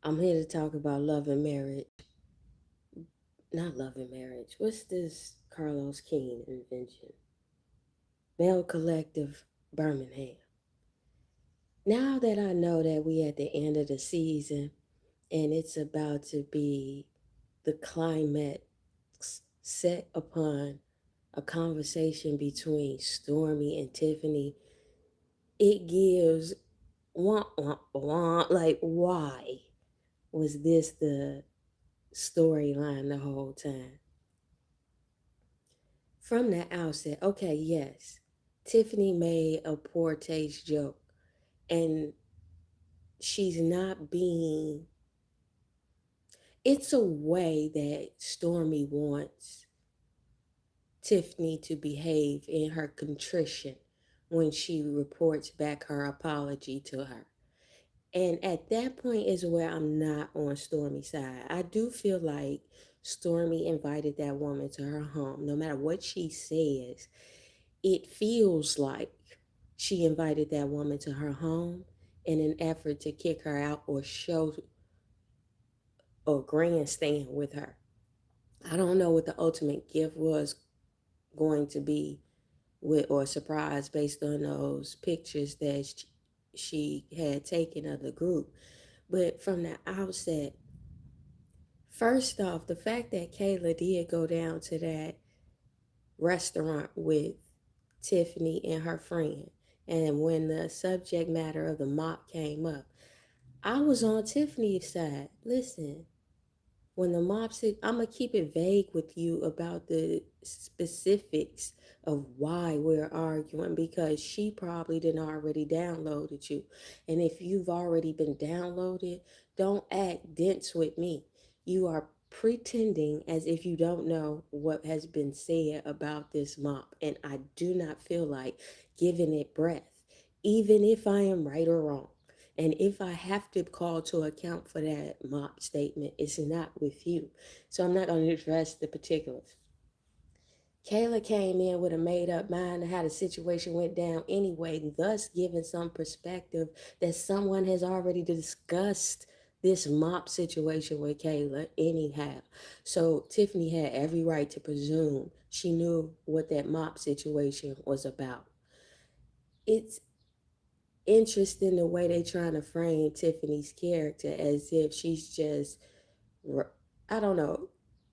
I'm here to talk about love and marriage. Not love and marriage. What's this Carlos King invention? Belle Collective, Birmingham. Now that I know that we at the end of the season and it's about to be the climax set upon a conversation between Stormy and Tiffany, it gives wah, wah, wah, like why was this the storyline the whole time? From the outset, okay, yes, Tiffany made a poor taste joke, and she's not being, it's a way that Stormy wants Tiffany to behave in her contrition when she reports back her apology to her. And at that point is where I'm not on Stormy's side. I do feel like Stormy invited that woman to her home. No matter what she says, it feels like she invited that woman to her home in an effort to kick her out or show or grandstand with her. I don't know what the ultimate gift was going to be with or surprise based on those pictures that she had taken of the group. But from the outset, first off, the fact that Kayla did go down to that restaurant with Tiffany and her friend, and when the subject matter of the mop came up, I was on Tiffany's side. Listen, when the mob said, I'm gonna keep it vague with you about the specifics of why we're arguing because she probably didn't already downloaded you. And if you've already been downloaded, don't act dense with me. You are pretending as if you don't know what has been said about this mop. And I do not feel like giving it breath, even if I am right or wrong. And if I have to call to account for that mock statement, it's not with you. So I'm not going to address the particulars. Kayla came in with a made up mind of how the situation went down anyway, thus giving some perspective that someone has already discussed this mop situation with Kayla anyhow. So Tiffany had every right to presume she knew what that mop situation was about. It's interesting the way they trying to frame Tiffany's character as if she's just, I don't know,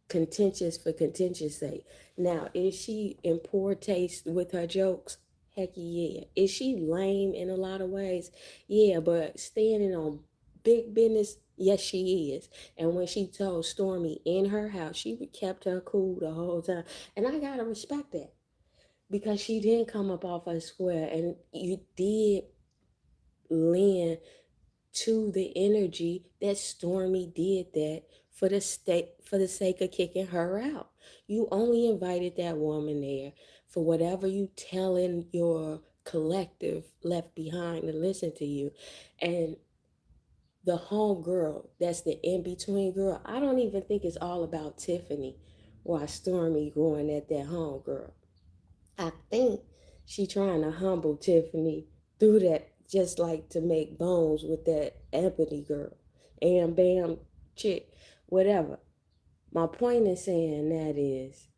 contentious for contentious sake. Now, is she in poor taste with her jokes? Heck yeah. Is she lame in a lot of ways? Yeah, but standing on big business, yes, she is. And when she told Stormy in her house, she kept her cool the whole time. And I gotta respect that because she didn't come up off her square and you did lend to the energy that Stormy did that for the sake of kicking her out. You only invited that woman there for whatever you telling your collective left behind to listen to you. And the home girl, that's the in-between girl. I don't even think it's all about Tiffany while Stormy going at that home girl. I think she trying to humble Tiffany through that, just like to make bones with that Ebony girl, and Bam chick, whatever. My point in saying that is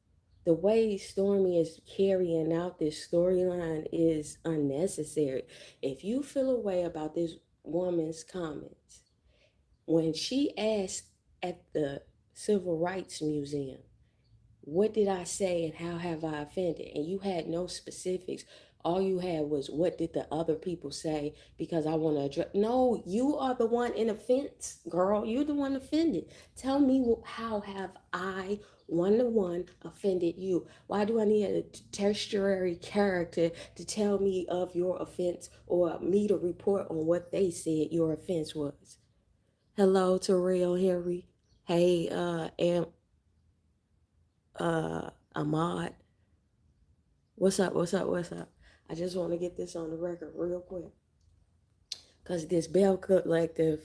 the way Stormy is carrying out this storyline is unnecessary. If you feel a way about this woman's comments, when she asked at the Civil Rights Museum, what did I say and how have I offended? And you had no specifics. All you had was what did the other people say because I want to address. No, you are the one in offense, girl. You're the one offended. Tell me how have I one to one offended you? Why do I need a tertiary character to tell me of your offense or me to report on what they said your offense was? Hello to Real Henry. Hey, Ahmad. What's up? What's up? What's up? I just want to get this on the record real quick. Because this Bell Collective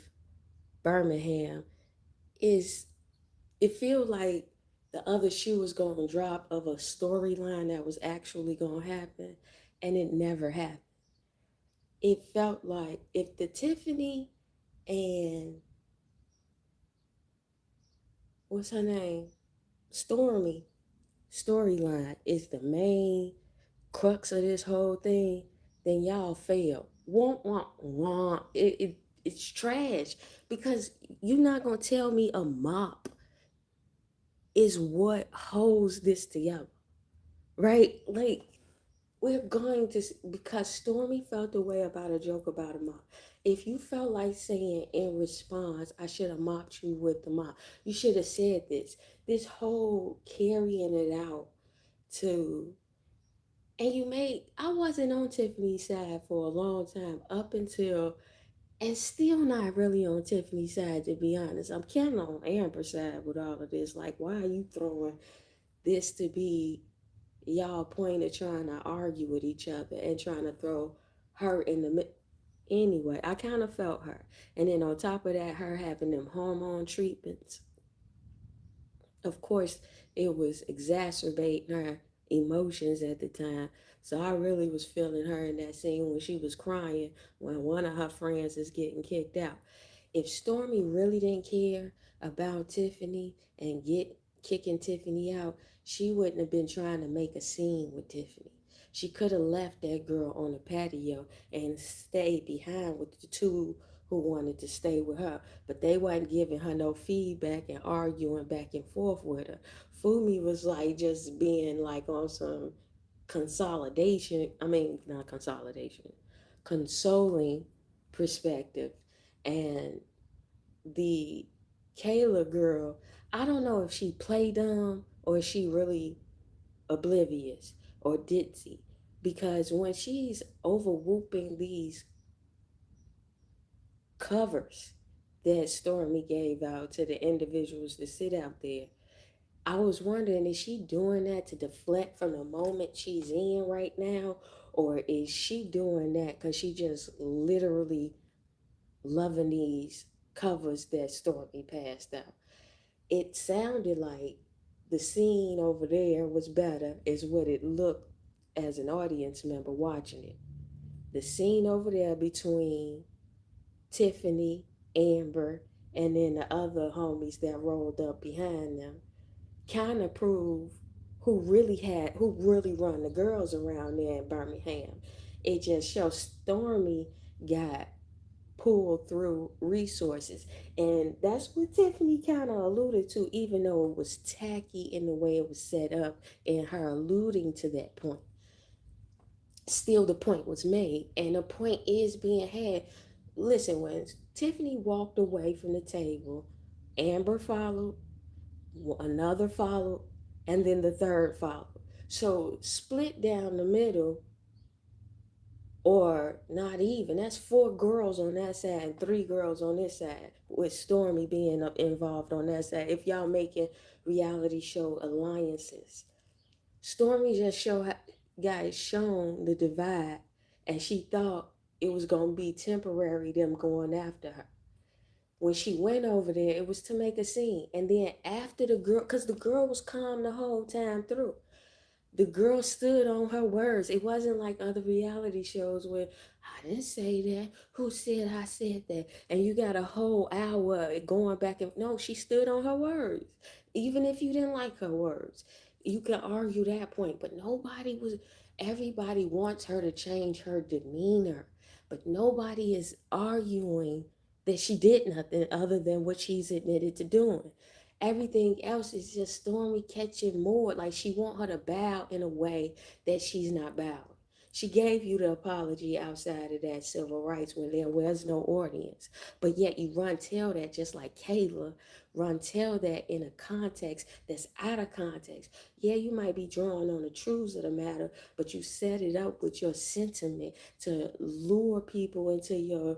Birmingham is, it feels like the other shoe was going to drop of a storyline that was actually going to happen, and it never happened. It felt like if the Tiffany and what's her name? Stormy storyline is the main crux of this whole thing, then y'all fail. Womp womp womp. It's trash because you're not gonna tell me a mop is what holds this together, right? Like we're going to because Stormy felt the way about a joke about a mop. If you felt like saying in response, I should have mopped you with the mop, you should have said this. This whole carrying it out to and you made I wasn't on Tiffany's side for a long time up until and still not really on Tiffany's side to be honest. I'm kind of on Amber's side with all of this. Like, why are you throwing this to be y'all point of trying to argue with each other and trying to throw her in the anyway? I kind of felt her, and then on top of that, her having them hormone treatments, of course, it was exacerbating her emotions at the time. So I really was feeling her in that scene when she was crying when one of her friends is getting kicked out. If Stormy really didn't care about Tiffany and get kicking Tiffany out, she wouldn't have been trying to make a scene with Tiffany. She could have left that girl on the patio and stayed behind with the two who wanted to stay with her, but they wasn't giving her no feedback and arguing back and forth with her. Fumi was like just being like on some consolidation, I mean, not consolidation, consoling perspective. And the Kayla girl, I don't know if she played dumb or is she really oblivious or ditzy. Because when she's over whooping these covers that Stormy gave out to the individuals to sit out there, I was wondering, is she doing that to deflect from the moment she's in right now? Or is she doing that because she just literally loving these covers that Stormy passed out? It sounded like the scene over there was better, is what it looked as an audience member watching it. The scene over there between Tiffany, Amber, and then the other homies that rolled up behind them kind of prove who really run the girls around there in Birmingham. It just shows Stormy got pulled through resources. And that's what Tiffany kind of alluded to, even though it was tacky in the way it was set up and her alluding to that point. Still, the point was made, and the point is being had. Listen, when Tiffany walked away from the table, Amber followed, another followed, and then the third followed. So split down the middle, or not even. That's four girls on that side and three girls on this side, with Stormy being involved on that side. If y'all making reality show alliances, Stormy just got shown the divide, and she thought it was gonna be temporary. Them going after her. When she went over there, it was to make a scene. And then after the girl, because the girl was calm the whole time through, the girl stood on her words. It wasn't like other reality shows where I didn't say that. Who said I said that? And you got a whole hour going back and no, she stood on her words. Even if you didn't like her words, you could argue that point. But nobody was. Everybody wants her to change her demeanor, but nobody is arguing that she did nothing other than what she's admitted to doing. Everything else is just Stormy catching more. Like she want her to bow in a way that she's not bowing. She gave you the apology outside of that civil rights when there was no audience. But yet you run tell that just like Kayla, run tell that in a context that's out of context. Yeah, you might be drawing on the truths of the matter, but you set it up with your sentiment to lure people into your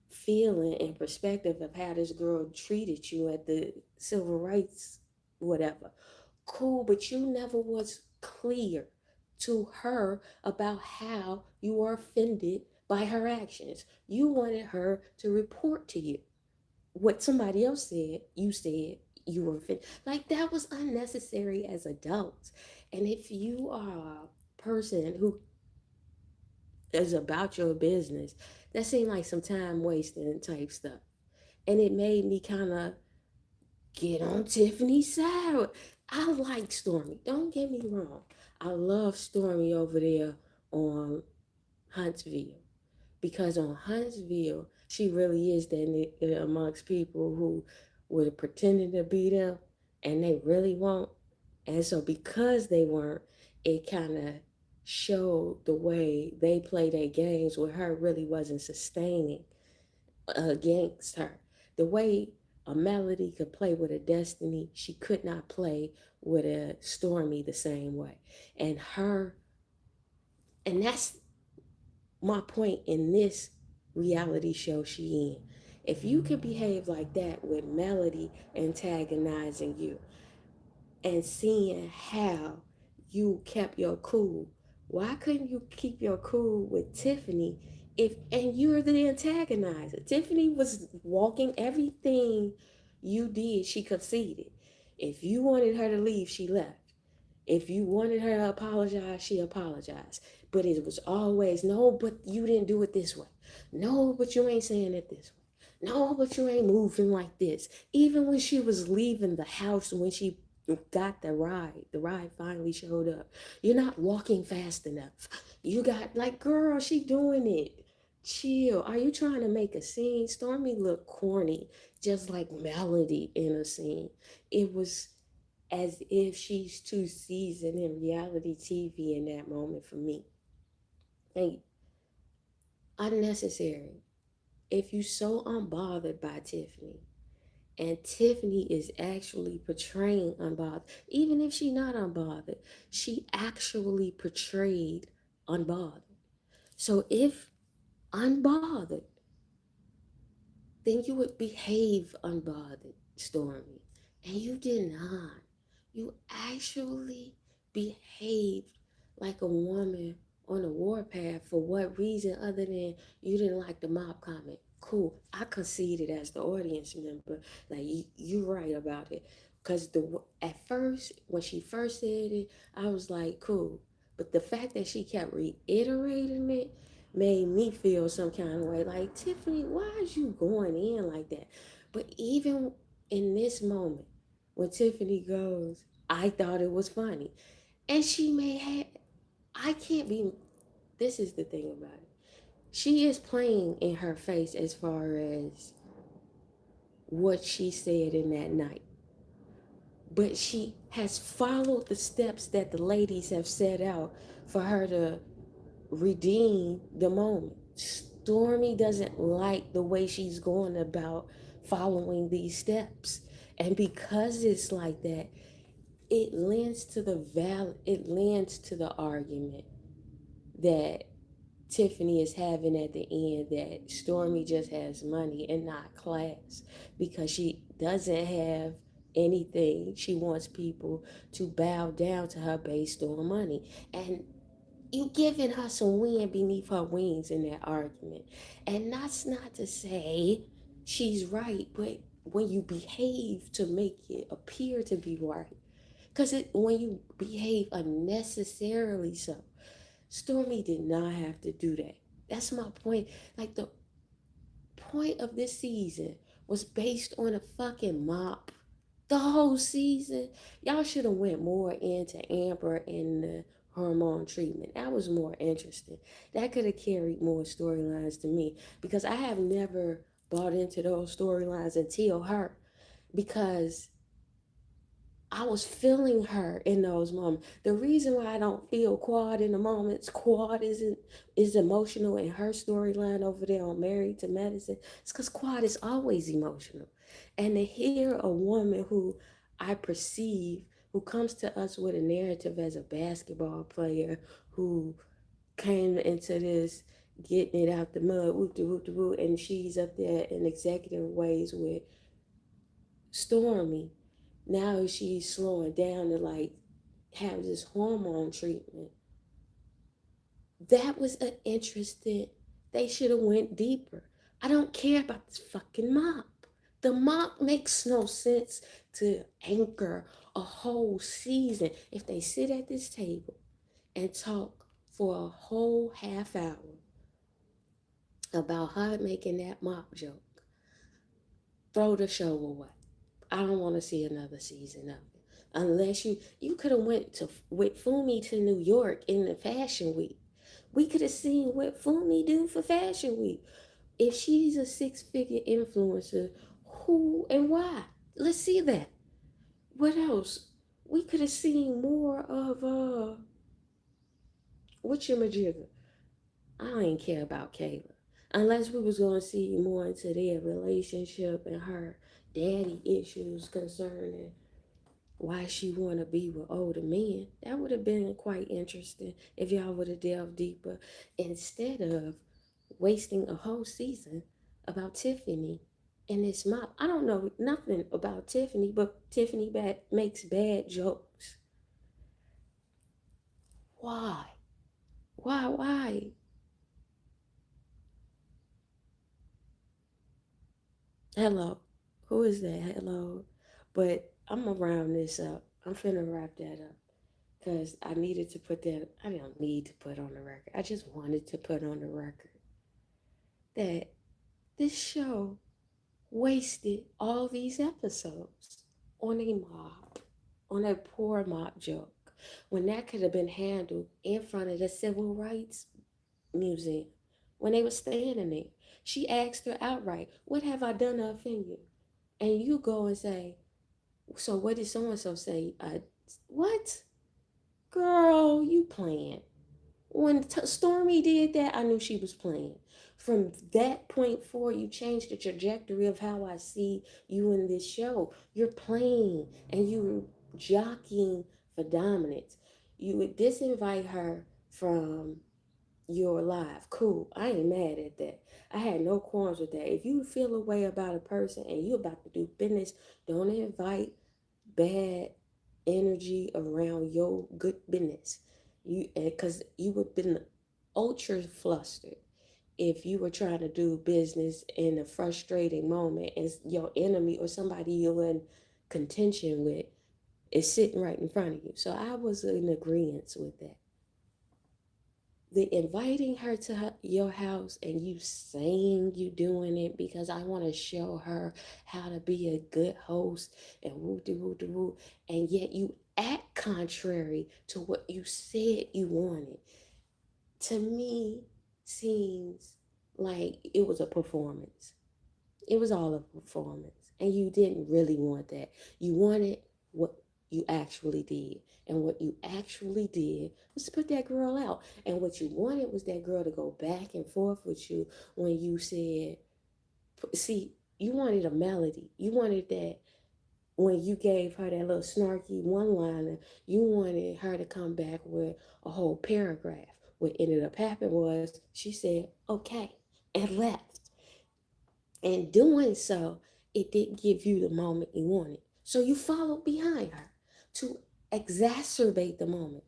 feeling and perspective of how this girl treated you at the civil rights whatever. Cool, but you never was clear to her about how you were offended by her actions. You wanted her to report to you what somebody else said. You said you were offended. Like that was unnecessary as adults. And if you are a person who is about your business, that seemed like some time wasting type stuff. And it made me kind of get on Tiffany's side. I like Stormy. Don't get me wrong. I love Stormy over there on Huntsville, because on Huntsville, she really is that amongst people who were pretending to be them and they really won't. And so, because they weren't, it kind of showed the way they play their games where her really wasn't sustaining against her. The way a Melody could play with a Destiny, she could not play with a Stormy the same way. And her, and that's my point in this reality show she in. If you could behave like that with Melody antagonizing you and seeing how you kept your cool, why couldn't you keep your cool with Tiffany if and you're the antagonizer? Tiffany was walking everything you did, she conceded. If you wanted her to leave, she left. If you wanted her to apologize, she apologized. But it was always, no, but you didn't do it this way. No, but you ain't saying it this way. No, but you ain't moving like this. Even when she was leaving the house, when she got the ride finally showed up. You're not walking fast enough. You got, like, girl, she doing it. Chill. Are you trying to make a scene? Stormy looked corny, just like Melody in a scene. It was as if she's too seasoned in reality TV in that moment for me. Like, unnecessary. If you so unbothered by Tiffany, and Tiffany is actually portraying unbothered, even if she not unbothered, she actually portrayed unbothered. So if unbothered, then you would behave unbothered, Stormy. And you did not. You actually behaved like a woman on a warpath. For what reason other than you didn't like the mob comment? Cool. I conceded as the audience member. Like, you right about it. Because at first, when she first said it, I was like, cool. But the fact that she kept reiterating it made me feel some kind of way. Like, Tiffany, why is you going in like that? But even in this moment, when Tiffany goes, I thought it was funny. And she may have, I can't be, this is the thing about it. She is playing in her face as far as what she said in that night. But she has followed the steps that the ladies have set out for her to redeem the moment. Stormy doesn't like the way she's going about following these steps. And because it's like that, it lends to the argument that Tiffany is having at the end, that Stormy just has money and not class, because she doesn't have anything. She wants people to bow down to her based on money. And you giving her some wind beneath her wings in that argument. And that's not to say she's right, but when you behave to make it appear to be right, because when you behave unnecessarily so, Stormy did not have to do that. That's my point. Like, the point of this season was based on a fucking mop. The whole season, y'all should have went more into Amber and the hormone treatment. That was more interesting. That could have carried more storylines to me, because I have never bought into those storylines until her, because I was feeling her in those moments. The reason why I don't feel Quad in the moments Quad is emotional in her storyline over there on Married to Medicine, it's because Quad is always emotional. And to hear a woman who I perceive, who comes to us with a narrative as a basketball player, who came into this getting it out the mud, whoop de whoop de whoop, and she's up there in executive ways with Stormy. Now she's slowing down to, like, have this hormone treatment. That was an interesting. They should have went deeper. I don't care about this fucking mop. The mop makes no sense to anchor a whole season. If they sit at this table and talk for a whole half hour about her making that mop joke, throw the show away. I don't want to see another season of it. Unless you could have went to with Fumi to New York in the Fashion Week. We could have seen what Fumi do for Fashion Week. If she's a six-figure influencer, who and why? Let's see that. What else? We could have seen more of what your majigger. I ain't care about Kayla. Unless we was gonna see more into their relationship and her daddy issues concerning why she wanna be with older men. That would have been quite interesting if y'all would have delved deeper instead of wasting a whole season about Tiffany and this mop. I don't know nothing about Tiffany, but Tiffany makes bad jokes. Why? Why? Hello. Who is that? Hello. But I'm gonna round this up. I'm finna wrap that up. Because I needed to put that, I don't need to put on the record. I just wanted to put on the record that this show wasted all these episodes on a mob, on a poor mob joke, when that could have been handled in front of the Civil Rights Museum when they were standing there. She asked her outright, "What have I done to offend you?" And you go and say, "So what did so and so say?" What? Girl, you playing. When Stormy did that, I knew she was playing. From that point forward, you changed the trajectory of how I see you in this show. You're playing and you're jockeying for dominance. You would disinvite her from your life. Cool. I ain't mad at that. I had no qualms with that. If you feel a way about a person and you about to do business, don't invite bad energy around your good business. You because you would been ultra flustered if you were trying to do business in a frustrating moment and your enemy or somebody you're in contention with is sitting right in front of you. So I was in agreement with that. The inviting her to your house and you saying you doing it because I want to show her how to be a good host and woo de woo de woo, and yet you act contrary to what you said you wanted, to me seems like it was a performance. It was all a performance. And you didn't really want that. You wanted what you actually did. And what you actually did was to put that girl out. And what you wanted was that girl to go back and forth with you when you said, see, you wanted a melody. You wanted that when you gave her that little snarky one liner, you wanted her to come back with a whole paragraph. What ended up happening was she said, okay, and left. And doing so, it didn't give you the moment you wanted. So you followed behind her to exacerbate the moment.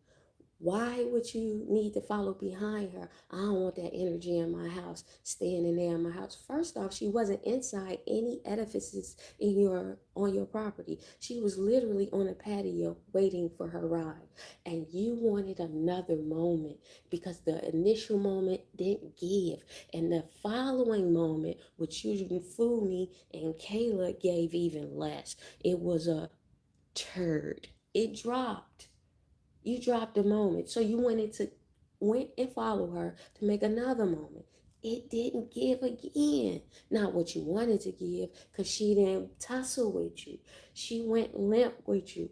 Why would you need to follow behind her? I don't want that energy in my house, standing there in my house. First off, she wasn't inside any edifices on your property. She was literally on a patio waiting for her ride. And you wanted another moment because the initial moment didn't give. And the following moment, which you didn't fool me and Kayla gave even less. It was a turd. It dropped. You dropped a moment. So you went and follow her to make another moment. It didn't give again. Not what you wanted to give, because she didn't tussle with you. She went limp with you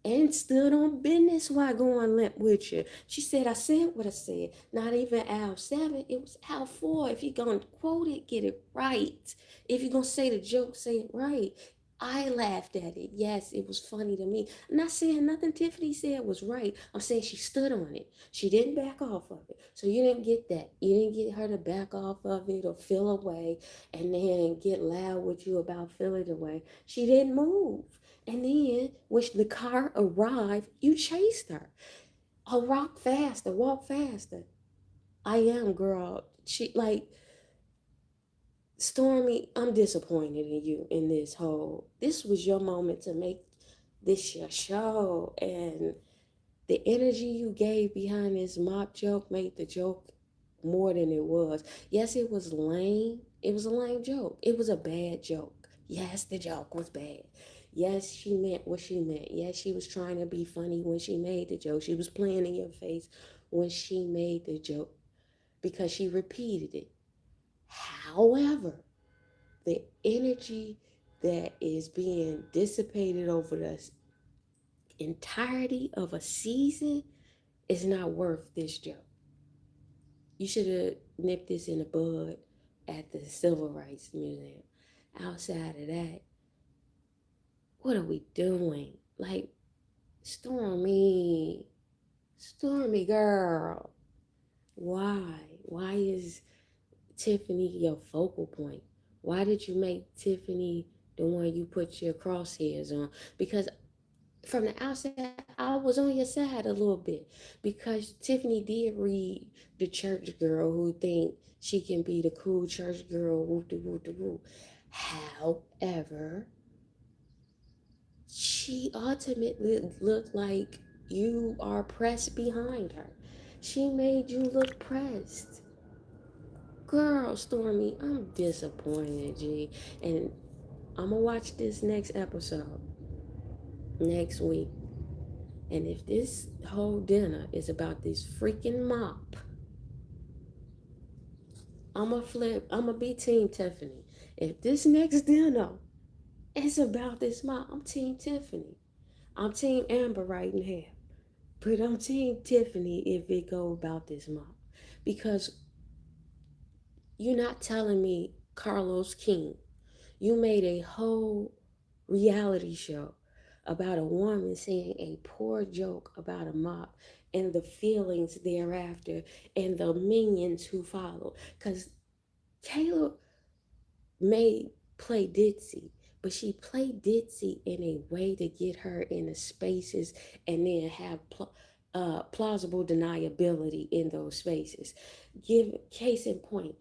and stood on business while going limp with you. She said, I said what I said. Not even Al 7, it was Al 4. If you're going to quote it, get it right. If you're going to say the joke, say it right. I laughed at it. Yes, it was funny to me. I'm not saying nothing Tiffany said was right. I'm saying she stood on it. She didn't back off of it. So you didn't get that. You didn't get her to back off of it or feel away and then get loud with you about feeling away. She didn't move. And then when the car arrived, you chased her. I walk faster, walk faster. I am, girl. She like Stormy, I'm disappointed in you in this whole. This was your moment to make this your show, and the energy you gave behind this mop joke made the joke more than it was. Yes, it was lame. It was a lame joke. It was a bad joke. Yes, the joke was bad. Yes, she meant what she meant. Yes, she was trying to be funny when she made the joke. She was playing in your face when she made the joke because she repeated it. However, the energy that is being dissipated over the entirety of a season is not worth this joke. You should have nipped this in the bud at the Civil Rights Museum. Outside of that, what are we doing? Like, Stormy, Stormy girl, why? Why is Tiffany your focal point? Why did you make Tiffany the one you put your crosshairs on? Because from the outside, I was on your side a little bit because Tiffany did read the church girl who think she can be the cool church girl, whoop de whoop de whoop. However, she ultimately looked like you are pressed behind her. She made you look pressed. Girl, Stormy, I'm disappointed, G. And I'm gonna watch this next episode next week. And if this whole dinner is about this freaking mop, I'm gonna be Team Tiffany. If this next dinner is about this mop, I'm Team Tiffany. I'm Team Amber right now. But I'm Team Tiffany if it go about this mop. Because you're not telling me Carlos King. You made a whole reality show about a woman saying a poor joke about a mop and the feelings thereafter and the minions who follow. Because Kayla may play ditzy, but she played ditzy in a way to get her in the spaces and then have plausible deniability in those spaces. Give case in point,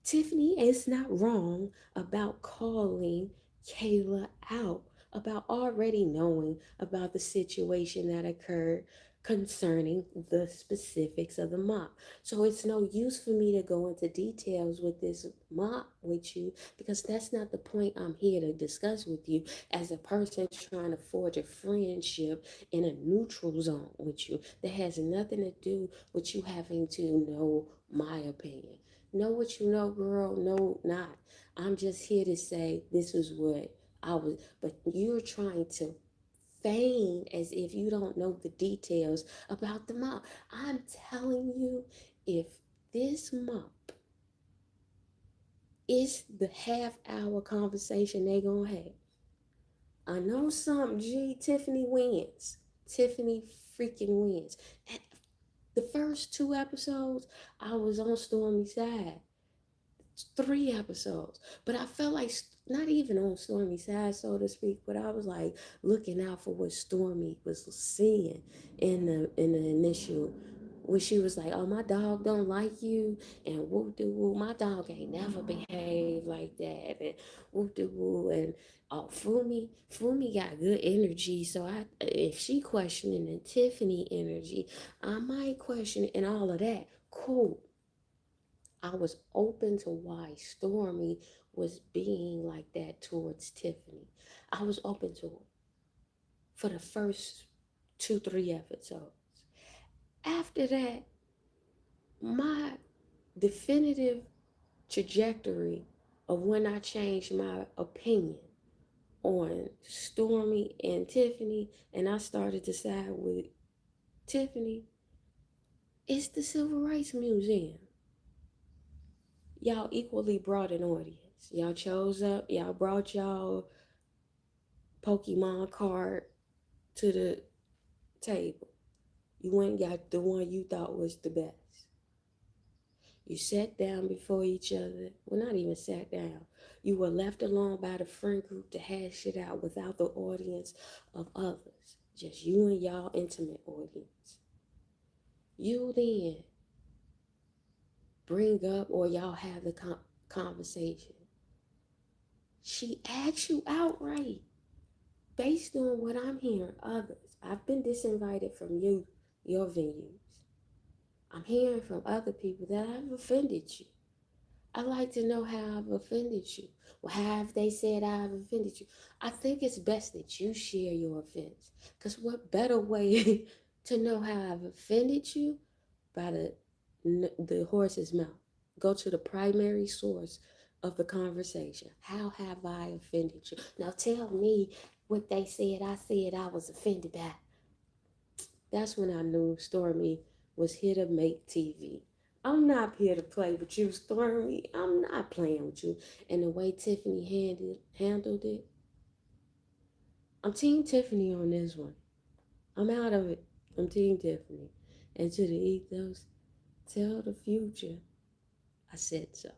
Tiffany is not wrong about calling Kayla out, about already knowing about the situation that occurred concerning the specifics of the mop. So it's no use for me to go into details with this mop with you because that's not the point I'm here to discuss with you as a person trying to forge a friendship in a neutral zone with you that has nothing to do with you having to know my opinion. Know what you know, girl. No, not. I'm just here to say this is what I was, but you're trying to feign as if you don't know the details about the mop. I'm telling you, if this mop is the half hour conversation they gonna have, I know something, G, Tiffany wins. Tiffany freaking wins. And the first two episodes, I was on Stormy's side. 3 episodes, but I felt like not even on Stormy's side, so to speak, but I was like looking out for what Stormy was seeing in the initial when she was like, "Oh, my dog don't like you," and whoop de woo, my dog ain't never behaved like that, and whoop de woo, and oh, Fumi got good energy, so I if she questioning the Tiffany energy, I might question it and all of that. Cool. I was open to why Stormy was being like that towards Tiffany. I was open to it for the first 2, 3 episodes. After that, my definitive trajectory of when I changed my opinion on Stormy and Tiffany, and I started to side with Tiffany, is the Civil Rights Museum. Y'all equally brought an audience. Y'all chose up, y'all brought y'all Pokemon card to the table. You went and got the one you thought was the best. You sat down before each other. Well, not even sat down. You were left alone by the friend group to hash it out without the audience of others. Just you and y'all intimate audience. You then bring up or y'all have the conversation. She asks you outright, based on what I'm hearing others. I've been disinvited from your venues. I'm hearing from other people that I've offended you. I like to know how I've offended you. Well, how have they said I've offended you? I think it's best that you share your offense. Because what better way to know how I've offended you? By the horse's mouth. Go to the primary source of the conversation. How have I offended you? Now tell me what they said. I said I was offended by. That's when I knew Stormy was here to make TV. I'm not here to play with you, Stormy. I'm not playing with you. And the way Tiffany handled it, I'm Team Tiffany on this one. I'm out of it. I'm Team Tiffany. And to the ethos, tell the future I said so.